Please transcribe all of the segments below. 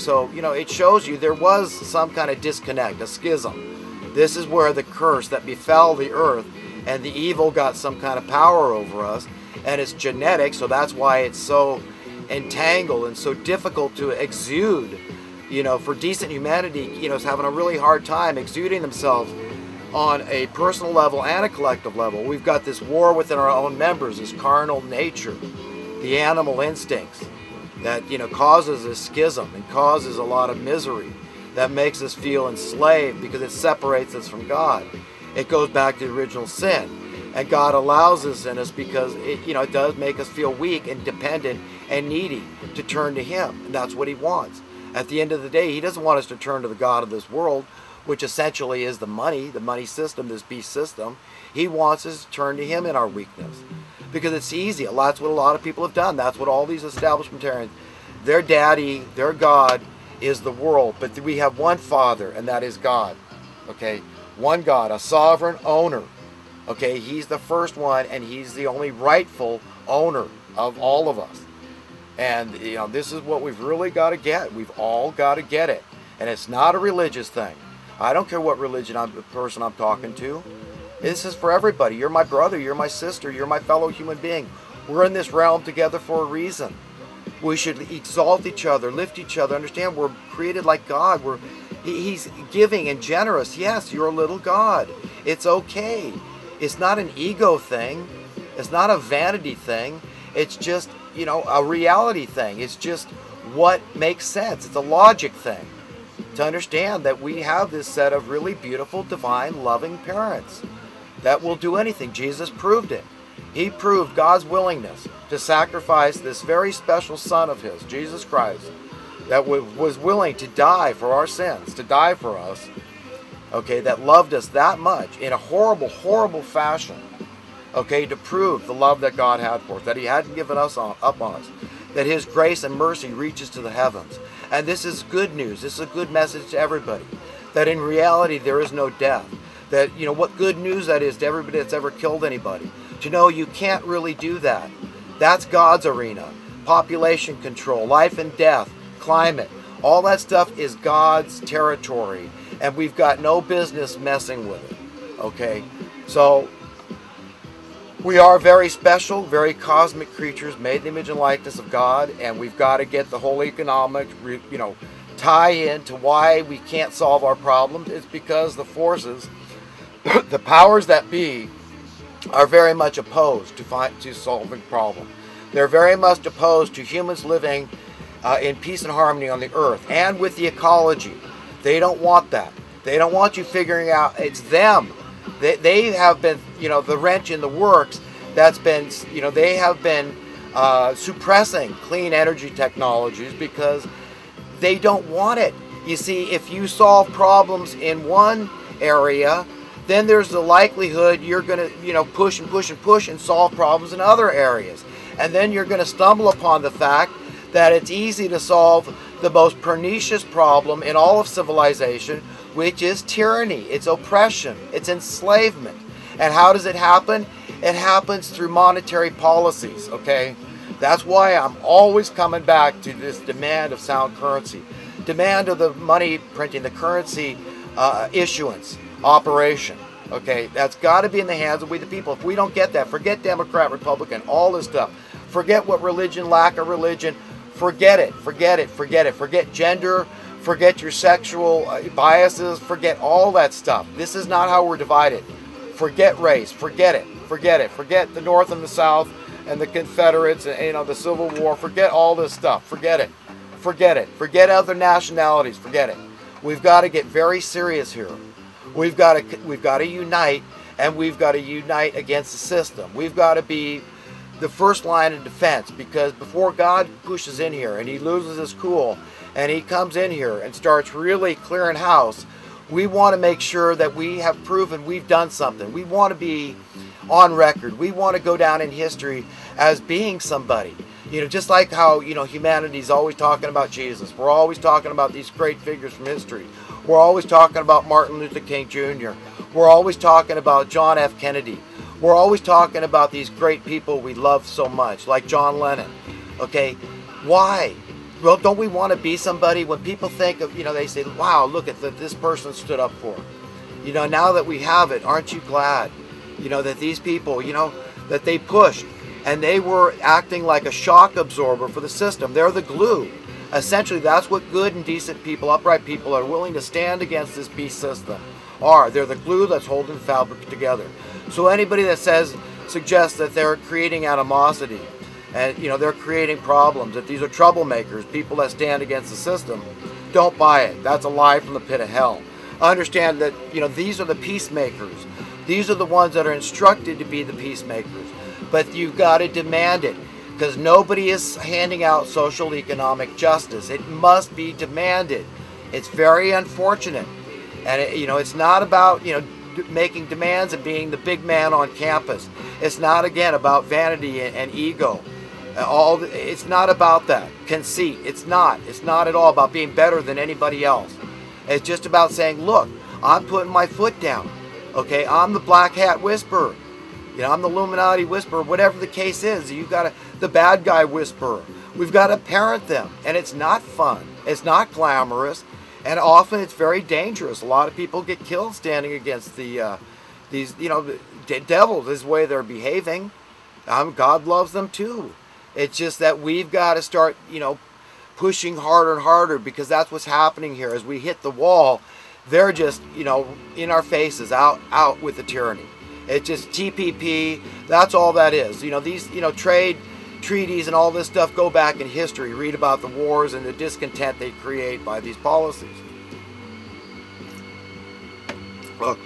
So, you know, it shows you there was some kind of disconnect, a schism. This is where the curse that befell the earth and the evil got some kind of power over us, and it's genetic, so that's why it's so entangled and so difficult to exude. You know, for decent humanity, you know, is having a really hard time exuding themselves on a personal level and a collective level. We've got this war within our own members, this carnal nature, the animal instincts that, you know, causes a schism and causes a lot of misery, that makes us feel enslaved because it separates us from God. It goes back to the original sin, and God allows this in us because it, you know, it does make us feel weak and dependent and needy to turn to Him, and that's what He wants. At the end of the day, He doesn't want us to turn to the God of this world, which essentially is the money system, this beast system. He wants us to turn to Him in our weakness, because it's easy. That's what a lot of people have done. That's what all these establishmentarians, their daddy, their God is the world, but we have one Father, and that is God. Okay, one God, a sovereign owner. Okay, He's the first one, and He's the only rightful owner of all of us. And you know, this is what we've really got to get. We've all got to get it, and it's not a religious thing. I don't care what religion person I'm talking to. This is for everybody. You're my brother, you're my sister, you're my fellow human being. We're in this realm together for a reason. We should exalt each other, lift each other, understand we're created like God. He's giving and generous. Yes, you're a little God. It's okay. It's not an ego thing. It's not a vanity thing. It's just, you know, a reality thing. It's just what makes sense. It's a logic thing. To understand that we have this set of really beautiful, divine, loving parents that will do anything. Jesus proved it. He proved God's willingness to sacrifice this very special Son of His, Jesus Christ, that was willing to die for our sins, to die for us, okay, that loved us that much in a horrible, horrible fashion, okay, to prove the love that God had for us, that He hadn't given us up on us, that His grace and mercy reaches to the heavens. And this is good news. This is a good message to everybody, that in reality there is no death. That, you know, what good news that is to everybody that's ever killed anybody. To know you can't really do that. That's God's arena. Population control, life and death, climate, all that stuff is God's territory, and we've got no business messing with it. Okay? So, we are very special, very cosmic creatures, made in the image and likeness of God, and we've got to get the whole economic, you know, tie in to why we can't solve our problems. It's because the forces, the powers that be, are very much opposed to solving problems. They're very much opposed to humans living in peace and harmony on the earth and with the ecology. They don't want that. They don't want you figuring out it's them. They have been, you know, the wrench in the works that's been, you know, they have been suppressing clean energy technologies because they don't want it. You see, if you solve problems in one area, then there's the likelihood you're going to, you know, push and push and push and solve problems in other areas. And then you're going to stumble upon the fact that it's easy to solve the most pernicious problem in all of civilization, which is tyranny. It's oppression. It's enslavement. And how does it happen? It happens through monetary policies, okay? That's why I'm always coming back to this demand of sound currency. Demand of the money printing, the currency issuance operation, okay? That's got to be in the hands of we the people. If we don't get that, forget Democrat, Republican, all this stuff. Forget what religion, lack of religion. Forget it, forget it, forget it. Forget gender, forget your sexual biases, forget all that stuff. This is not how we're divided. Forget race, forget it, forget it. Forget the North and the South and the Confederates and, you know, the Civil War. Forget all this stuff, forget it. Forget it. Forget other nationalities, forget it. We've got to get very serious here. We've got to unite, and we've got to unite against the system. We've got to be the first line of defense, because before God pushes in here and He loses his cool and He comes in here and starts really clearing house, we want to make sure that we have proven we've done something. We want to be on record. We want to go down in history as being somebody. You know, just like how, you know, humanity's always talking about Jesus. We're always talking about these great figures from history. We're always talking about Martin Luther King Jr. We're always talking about John F. Kennedy. We're always talking about these great people we love so much, like John Lennon. Okay, why? Well, don't we want to be somebody? When people think of, they say, wow, look at this person stood up for. Now that we have it, aren't you glad, that these people, that they pushed, and they were acting like a shock absorber for the system. They're the glue. Essentially, that's what good and decent people, upright people are willing to stand against this beast system are. They're the glue that's holding the fabric together. So anybody that suggests that they're creating animosity, and they're creating problems, that these are troublemakers, people that stand against the system, don't buy it. That's a lie from the pit of hell. Understand that these are the peacemakers. These are the ones that are instructed to be the peacemakers. But you've got to demand it, because nobody is handing out social economic justice. It must be demanded. It's very unfortunate, and it's not about making demands and being the big man on campus. It's not, again, about vanity and ego. It's not about that. Conceit. It's not at all about being better than anybody else. It's just about saying, look, I'm putting my foot down. Okay, I'm the black hat whisperer. I'm the Illuminati whisperer, whatever the case is. You've got the bad guy whisperer. We've got to parent them, and it's not fun. It's not glamorous, and often it's very dangerous. A lot of people get killed standing against these devils. This is the way they're behaving. God loves them too. It's just that we've got to start, pushing harder and harder, because that's what's happening here. As we hit the wall, they're just, in our faces, out with the tyranny. It's just TPP. That's all that is. These, trade treaties and all this stuff go back in history. Read about the wars and the discontent they create by these policies. Look,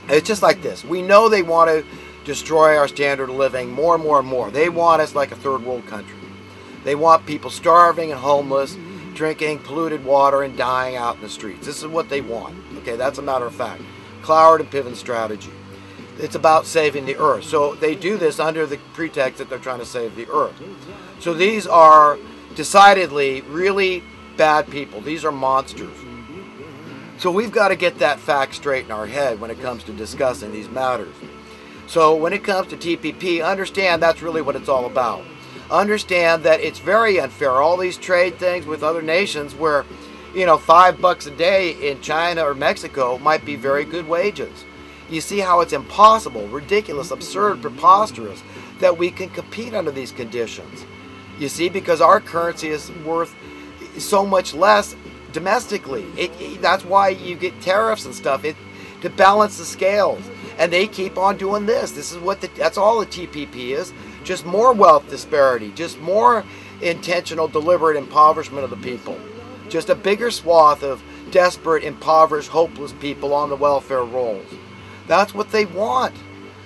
it's just like this. We know they want to destroy our standard of living more and more and more. They want us like a third world country. They want people starving and homeless, drinking polluted water and dying out in the streets. This is what they want. Okay, that's a matter of fact. Cloward and Piven's strategy. It's about saving the earth. So they do this under the pretext that they're trying to save the earth. So these are decidedly really bad people. These are monsters. So we've got to get that fact straight in our head when it comes to discussing these matters. So when it comes to TPP, understand that's really what it's all about. Understand that it's very unfair. All these trade things with other nations where, $5 a day in China or Mexico might be very good wages. You see how it's impossible, ridiculous, absurd, preposterous that we can compete under these conditions. You see, because our currency is worth so much less domestically. That's why you get tariffs and stuff, to balance the scales. And they keep on doing this. This is that's all the TPP is. Just more wealth disparity. Just more intentional, deliberate impoverishment of the people. Just a bigger swath of desperate, impoverished, hopeless people on the welfare rolls. That's what they want.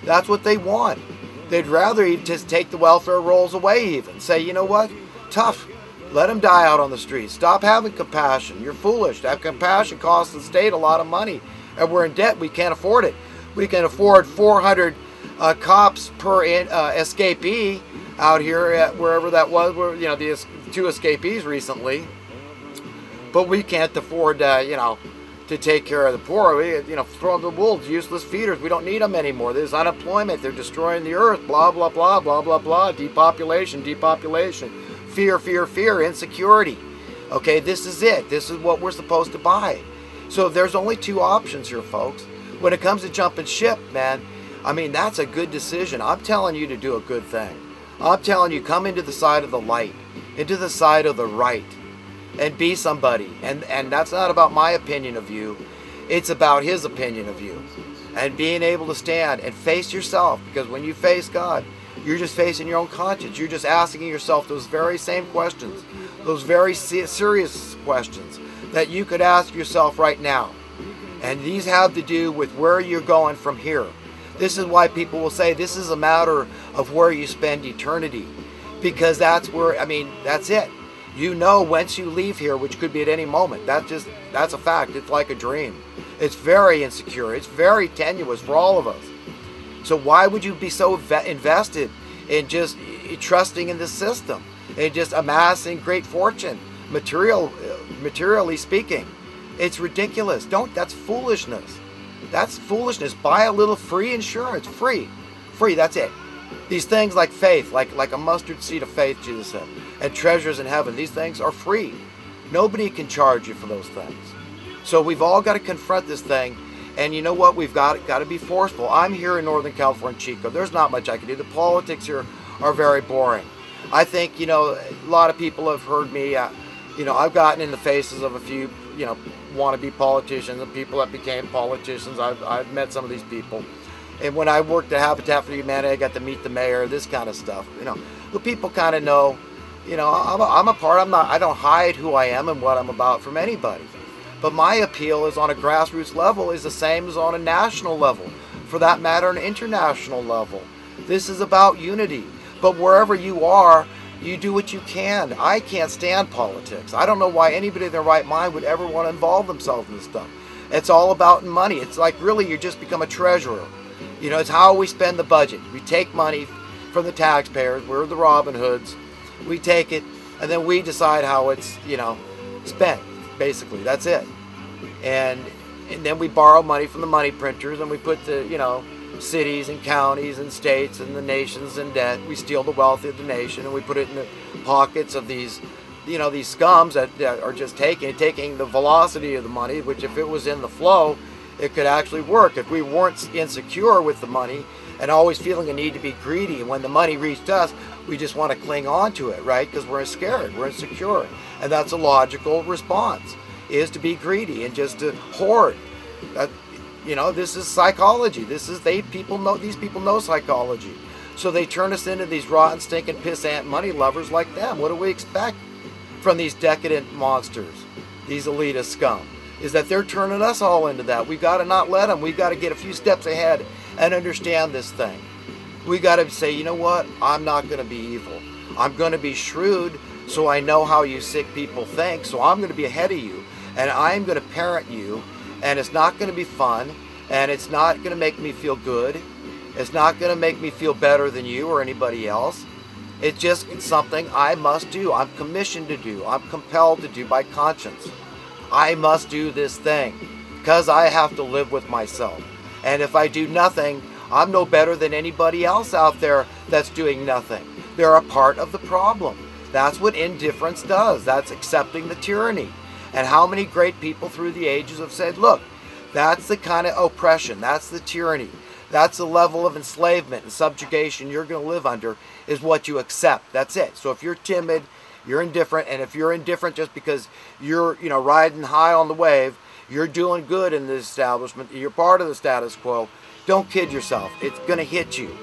That's what they want. They'd rather just take the welfare rolls away even. Say, you know what? Tough. Let them die out on the streets. Stop having compassion. You're foolish. To have compassion costs the state a lot of money. And we're in debt. We can't afford it. We can afford 400 cops per escapee out here at wherever that was. Where, the 2 escapees recently. But we can't afford, to take care of the poor. We, throw them to the wolves, useless feeders. We don't need them anymore. There's unemployment. They're destroying the earth. Blah, blah, blah, blah, blah, blah. Depopulation, depopulation. Fear, fear, fear. Insecurity. Okay, this is it. This is what we're supposed to buy. So there's only 2 options here, folks. When it comes to jumping ship, man, that's a good decision. I'm telling you to do a good thing. I'm telling you, come into the side of the light, into the side of the right, and be somebody. And that's not about my opinion of you. It's about his opinion of you. And being able to stand and face yourself. Because when you face God, you're just facing your own conscience. You're just asking yourself those very same questions. Those very serious questions that you could ask yourself right now. And these have to do with where you're going from here. This is why people will say this is a matter of where you spend eternity. Because that's where, that's it. Once you leave here, which could be at any moment, that's a fact. It's like a dream. It's very insecure. It's very tenuous for all of us. So why would you be so invested in just trusting in the system and just amassing great fortune, materially speaking? It's ridiculous. That's foolishness. That's foolishness. Buy a little free insurance. Free. That's it. These things like faith, like a mustard seed of faith, Jesus said, and treasures in heaven, these things are free. Nobody can charge you for those things. So we've all got to confront this thing. And you know what? We've got to be forceful. I'm here in Northern California, Chico. There's not much I can do. The politics here are very boring. I think, you know, a lot of people have heard me, you know, I've gotten in the faces of a few, you know, wannabe politicians and people that became politicians. I've met some of these people. And when I worked at Habitat for Humanity, I got to meet the mayor, this kind of stuff. You know, the people kind of know, you know, I don't hide who I am and what I'm about from anybody. But my appeal is on a grassroots level is the same as on a national level. For that matter, an international level. This is about unity. But wherever you are, you do what you can. I can't stand politics. I don't know why anybody in their right mind would ever want to involve themselves in this stuff. It's all about money. It's like really you just become a treasurer. You know, it's how we spend the budget. We take money from the taxpayers. We're the Robin Hoods. We take it and then we decide how it's, you know, spent. Basically, that's it. And then we borrow money from the money printers and we put the, you know, cities and counties and states and the nations in debt. We steal the wealth of the nation and we put it in the pockets of these, you know, these scums that are just taking the velocity of the money, which if it was in the flow, it could actually work. If we weren't insecure with the money and always feeling a need to be greedy, and when the money reached us, we just want to cling on to it, right? Because we're scared, we're insecure. And that's a logical response, is to be greedy and just to hoard. You know, this is psychology. These people know psychology. So they turn us into these rotten, stinking, pissant money lovers like them. What do we expect from these decadent monsters, these elitist scum? Is that they're turning us all into that. We've got to not let them. We've got to get a few steps ahead and understand this thing. We got to say, you know what? I'm not going to be evil. I'm going to be shrewd, so I know how you sick people think. So I'm going to be ahead of you, and I'm going to parent you, and it's not going to be fun, and it's not going to make me feel good. It's not going to make me feel better than you or anybody else. It's something I must do. I'm commissioned to do. I'm compelled to do by conscience. I must do this thing because I have to live with myself. And if I do nothing, I'm no better than anybody else out there that's doing nothing. They're a part of the problem. That's what indifference does. That's accepting the tyranny. And how many great people through the ages have said, look, that's the kind of oppression. That's the tyranny. That's the level of enslavement and subjugation you're going to live under, is what you accept. That's it. So if you're timid, you're indifferent, and if you're indifferent just because you're, you know, riding high on the wave, you're doing good in this establishment, you're part of the status quo, don't kid yourself. It's going to hit you.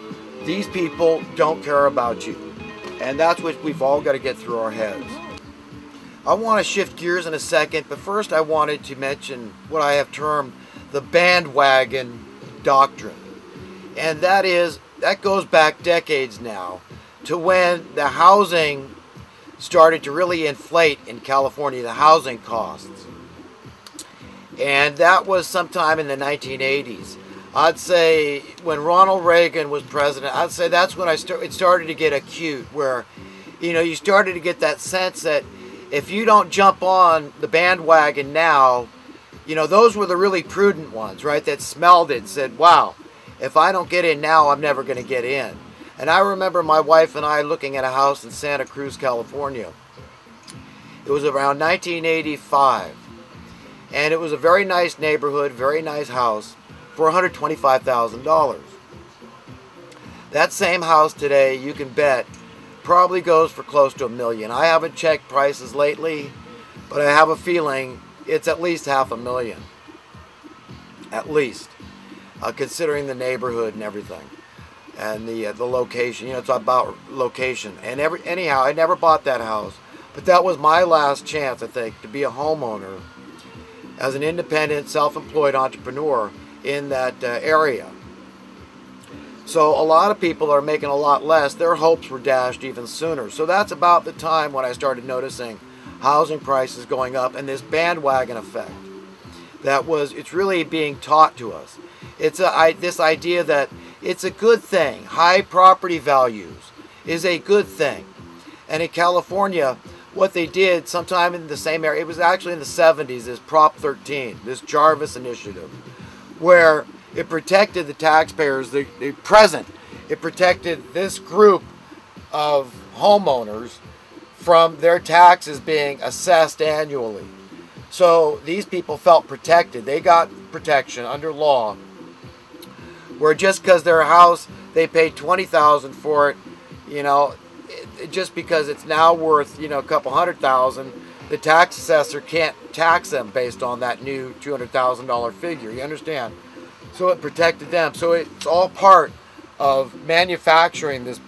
These people don't care about you. And that's what we've all got to get through our heads. I want to shift gears in a second, but first I wanted to mention what I have termed the bandwagon doctrine. And that goes back decades now to when the housing started to really inflate in California, the housing costs. And that was sometime in the 1980s. I'd say when Ronald Reagan was president, I'd say that's when it started to get acute, where, you know, you started to get that sense that if you don't jump on the bandwagon now, you know, those were the really prudent ones, right, that smelled it and said, wow, if I don't get in now, I'm never going to get in. And I remember my wife and I looking at a house in Santa Cruz, California. It was around 1985. And it was a very nice neighborhood, very nice house for $125,000. That same house today, you can bet, probably goes for close to $1 million. I haven't checked prices lately, but I have a feeling it's at least $500,000. At least. Considering the neighborhood and everything. And the location, you know, it's about location. And anyhow, I never bought that house. But that was my last chance, I think, to be a homeowner as an independent, self-employed entrepreneur in that area. So a lot of people are making a lot less. Their hopes were dashed even sooner. So that's about the time when I started noticing housing prices going up and this bandwagon effect. It's really being taught to us. It's this idea that it's a good thing. High property values is a good thing. And in California, what they did sometime in the same area, it was actually in the 70s, this Prop 13, this Jarvis initiative, where it protected the taxpayers, the present. it protected this group of homeowners from their taxes being assessed annually. So these people felt protected. They got protection under law, where just because their house, they paid $20,000 for it, you know, just because it's now worth, you know, a couple $100,000, the tax assessor can't tax them based on that new $200,000 figure. You understand? So it protected them. So it's all part of manufacturing this